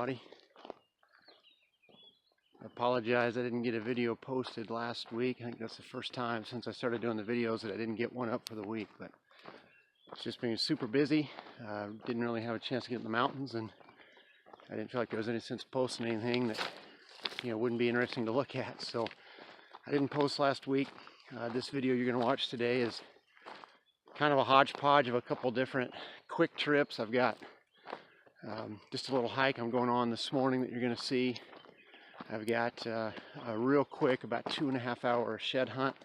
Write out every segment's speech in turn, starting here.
everybody. I apologize I didn't get a video posted last week. I think that's the first time since I started doing the videos that I didn't get one up for the week, but it's just been super busy. Didn't really have a chance to get in the mountains, and I didn't feel like there was any sense posting anything that wouldn't be interesting to look at, so I didn't post last week. This video you're going to watch today is kind of a hodgepodge of a couple different quick trips. I've got just a little hike I'm going on this morning that you're going to see. I've got a real quick, about 2.5 hour shed hunt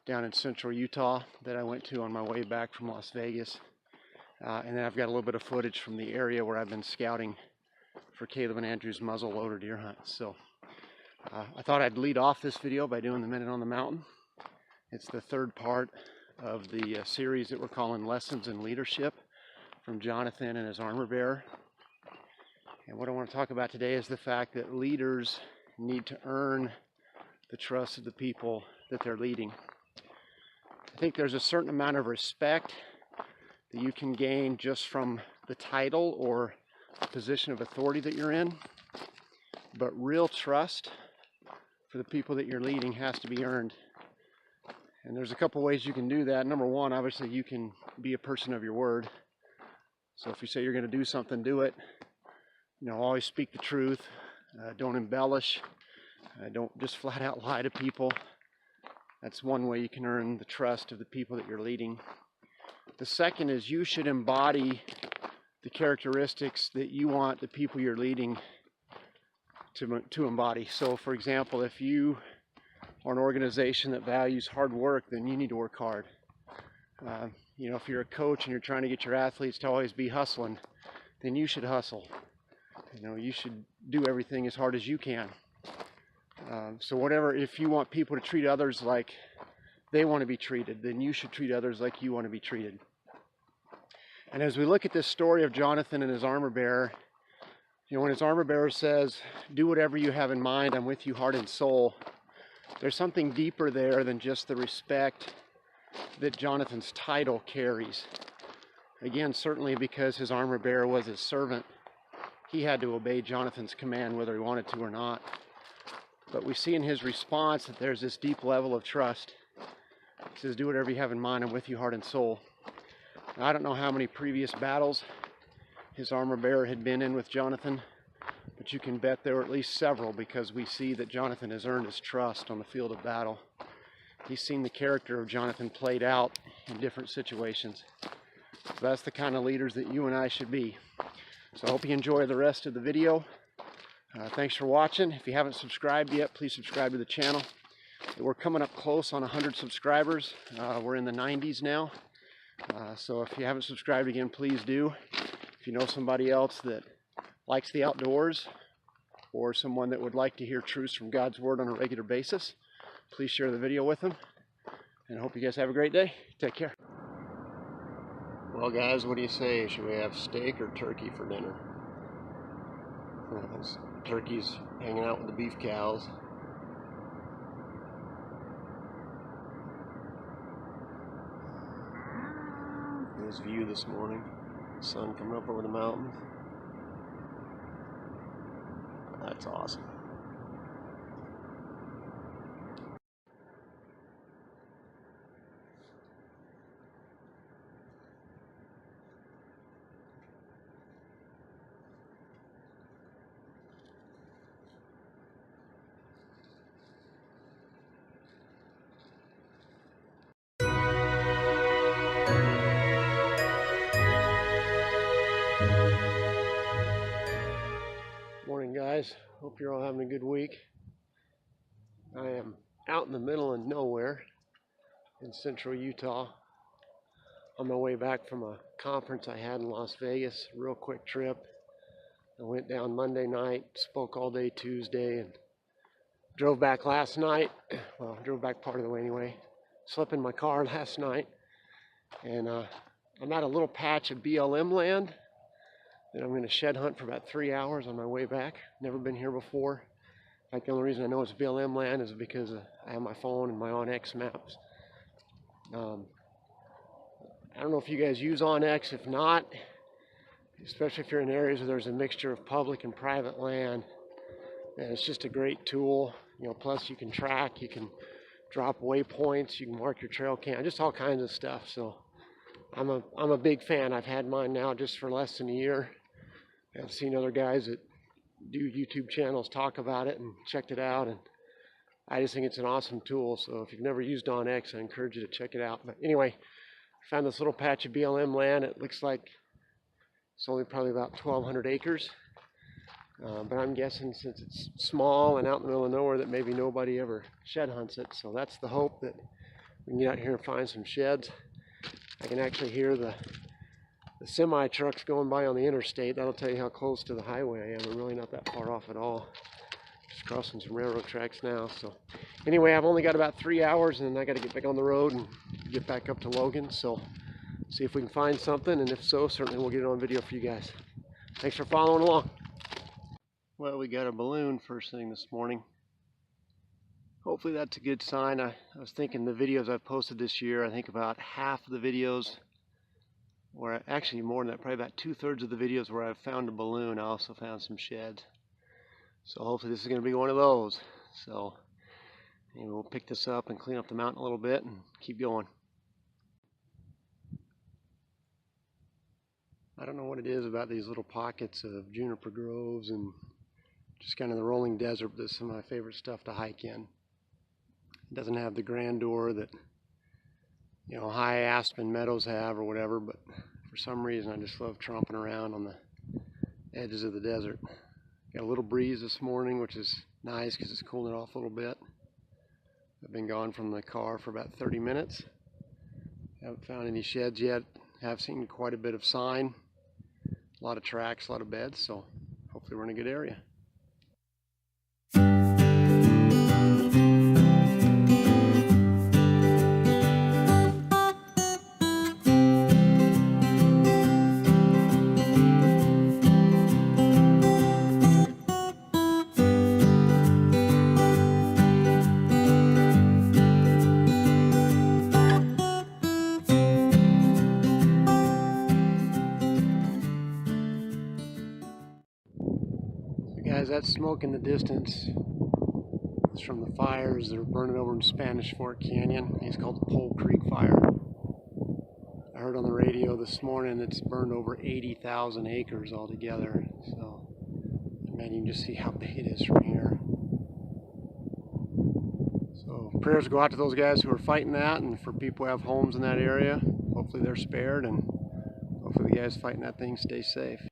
down in central Utah that I went to on my way back from Las Vegas. And then I've got a little bit of footage from the area where I've been scouting for Caleb and Andrew's muzzleloader deer hunt. So I thought I'd lead off this video by doing the Minute on the Mountain. It's the third part of the series that we're calling Lessons in Leadership from Jonathan and his armor bearer. And what I want to talk about today is the fact that leaders need to earn the trust of the people that they're leading. I think there's a certain amount of respect that you can gain just from the title or position of authority that you're in, but real trust for the people that you're leading has to be earned. And there's a couple ways you can do that. Number one, obviously you can be a person of your word. So if you say you're going to do something, do it. Always speak the truth. Don't embellish. Don't just flat out lie to people. That's one way you can earn the trust of the people that you're leading. The second is you should embody the characteristics that you want the people you're leading to embody. So for example, if you are an organization that values hard work, then you need to work hard. If you're a coach and you're trying to get your athletes to always be hustling, then you should hustle. You should do everything as hard as you can. If you want people to treat others like they want to be treated, then you should treat others like you want to be treated. And as we look at this story of Jonathan and his armor bearer, when his armor bearer says, "Do whatever you have in mind, I'm with you heart and soul," there's something deeper there than just the respect that Jonathan's title carries. Again, certainly because his armor bearer was his servant, he had to obey Jonathan's command whether he wanted to or not. But we see in his response that there's this deep level of trust. He says, "Do whatever you have in mind, I'm with you heart and soul." Now, I don't know how many previous battles his armor bearer had been in with Jonathan, but you can bet there were at least several, because we see that Jonathan has earned his trust on the field of battle. He's seen the character of Jonathan played out in different situations. So that's the kind of leaders that you and I should be. So I hope you enjoy the rest of the video. Thanks for watching. If you haven't subscribed yet, please subscribe to the channel. We're coming up close on 100 subscribers. We're in the 90s now. So if you haven't subscribed again, please do. If you know somebody else that likes the outdoors, or someone that would like to hear truths from God's Word on a regular basis, please share the video with them. And I hope you guys have a great day. Take care. Well, guys, what do you say? Should we have steak or turkey for dinner? This turkey's hanging out with the beef cows. This view this morning. Sun coming up over the mountain. That's awesome. Morning, guys. Hope you're all having a good week. I am out in the middle of nowhere in central Utah on my way back from a conference I had in Las Vegas. Real quick trip. I went down Monday night, spoke all day Tuesday, and drove back last night. Well, drove back part of the way anyway. Slept in my car last night, and I'm at a little patch of BLM land that I'm going to shed hunt for about 3 hours on my way back. Never been here before. In fact, the only reason I know it's BLM land is because I have my phone and my onX maps. I don't know if you guys use onX. If not, especially if you're in areas where there's a mixture of public and private land. And it's just a great tool, you know, plus you can track, you can drop waypoints, you can mark your trail cam, just all kinds of stuff. So I'm a big fan. I've had mine now just for less than a year. I've seen other guys that do YouTube channels talk about it and checked it out, and I just think it's an awesome tool. So if you've never used onX, I encourage you to check it out. But anyway, I found this little patch of BLM land. It looks like it's only probably about 1,200 acres. But I'm guessing since it's small and out in the middle of nowhere that maybe nobody ever shed hunts it. So that's the hope, that we can get out here and find some sheds. I can actually hear the semi trucks going by on the interstate. That'll tell you how close to the highway I am. I'm really not that far off at all. Just crossing some railroad tracks now. So anyway, I've only got about 3 hours and then I got to get back on the road and get back up to Logan. So see if we can find something, and if so, certainly we'll get it on video for you guys. Thanks for following along. Well, we got a balloon first thing this morning. Hopefully that's a good sign. I was thinking the videos I've posted this year, I think about half of the videos, or actually more than that, probably about 2/3 of the videos where I've found a balloon, I also found some sheds. So hopefully this is going to be one of those. So anyway, we'll pick this up and clean up the mountain a little bit and keep going. I don't know what it is about these little pockets of juniper groves and just kind of the rolling desert, but this is some of my favorite stuff to hike in. It doesn't have the grandeur that, you know, high aspen meadows have or whatever, but for some reason I just love tromping around on the edges of the desert. Got a little breeze this morning, which is nice because it's cooling it off a little bit. I've been gone from the car for about 30 minutes. Haven't found any sheds yet. Have seen quite a bit of sign, a lot of tracks, a lot of beds, so hopefully we're in a good area. Guys, that smoke in the distance is from the fires that are burning over in Spanish Fork Canyon. It's called the Pole Creek Fire. I heard on the radio this morning it's burned over 80,000 acres altogether. So, man, you can just see how big it is from here. So prayers go out to those guys who are fighting that, and for people who have homes in that area. Hopefully they're spared, and hopefully the guys fighting that thing stay safe.